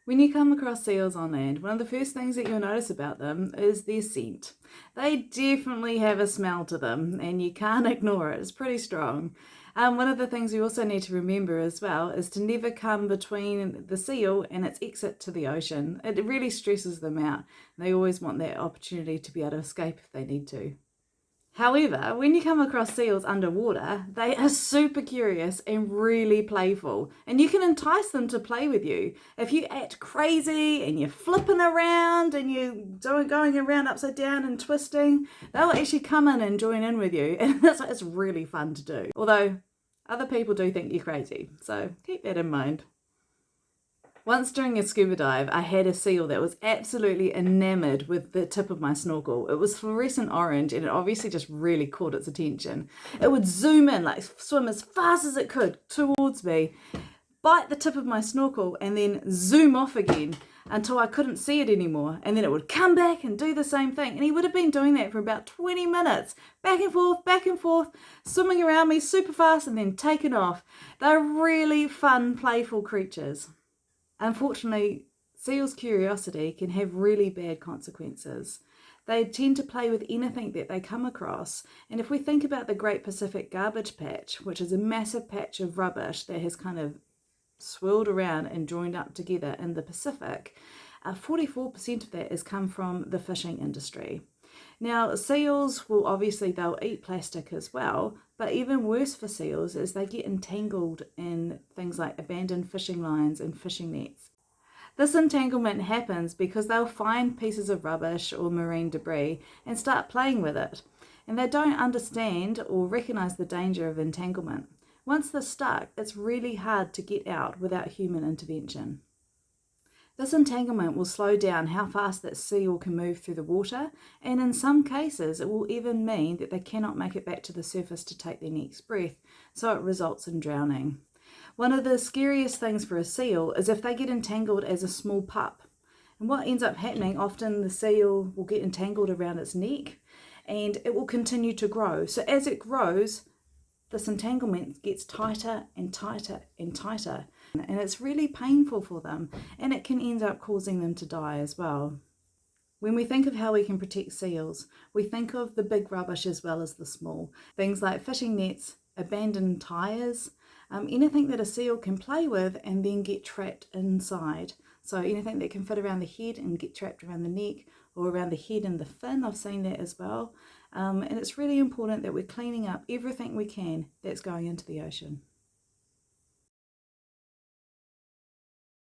When you come across seals on land, one of the first things that you'll notice about them is their scent. They definitely have a smell to them, and you can't ignore it. It's pretty strong. One of the things you also need to remember as well is to never come between the seal and its exit to the ocean. It really stresses them out. They always want that opportunity to be able to escape if they need to. However, when you come across seals underwater, they are super curious and really playful, and you can entice them to play with you. If you act crazy and you're flipping around and you're going around upside down and twisting, they'll actually come in and join in with you, and it's really fun to do. Although other people do think you're crazy, so keep that in mind. Once during a scuba dive, I had a seal that was absolutely enamored with the tip of my snorkel. It was fluorescent orange and it obviously just really caught its attention. It would zoom in, like swim as fast as it could towards me, bite the tip of my snorkel and then zoom off again until I couldn't see it anymore. And then it would come back and do the same thing. And he would have been doing that for about 20 minutes, back and forth, swimming around me super fast and then taking off. They're really fun, playful creatures. Unfortunately, seals' curiosity can have really bad consequences. They tend to play with anything that they come across, and if we think about the Great Pacific Garbage Patch, which is a massive patch of rubbish that has kind of swirled around and joined up together in the Pacific, 44% of that has come from the fishing industry. Now, seals will obviously, they'll eat plastic as well, but even worse for seals is they get entangled in things like abandoned fishing lines and fishing nets. This entanglement happens because they'll find pieces of rubbish or marine debris and start playing with it, and they don't understand or recognize the danger of entanglement. Once they're stuck, it's really hard to get out without human intervention. This entanglement will slow down how fast that seal can move through the water, and in some cases it will even mean that they cannot make it back to the surface to take their next breath, so it results in drowning. One of the scariest things for a seal is if they get entangled as a small pup. And what ends up happening, often the seal will get entangled around its neck and it will continue to grow. So as it grows, this entanglement gets tighter and tighter and tighter, and it's really painful for them, and it can end up causing them to die as well. When we think of how we can protect seals, we think of the big rubbish as well as the small. Things like fishing nets, abandoned tyres, anything that a seal can play with and then get trapped inside. So anything that can fit around the head and get trapped around the neck, or around the head and the fin, I've seen that as well. And it's really important that we're cleaning up everything we can that's going into the ocean.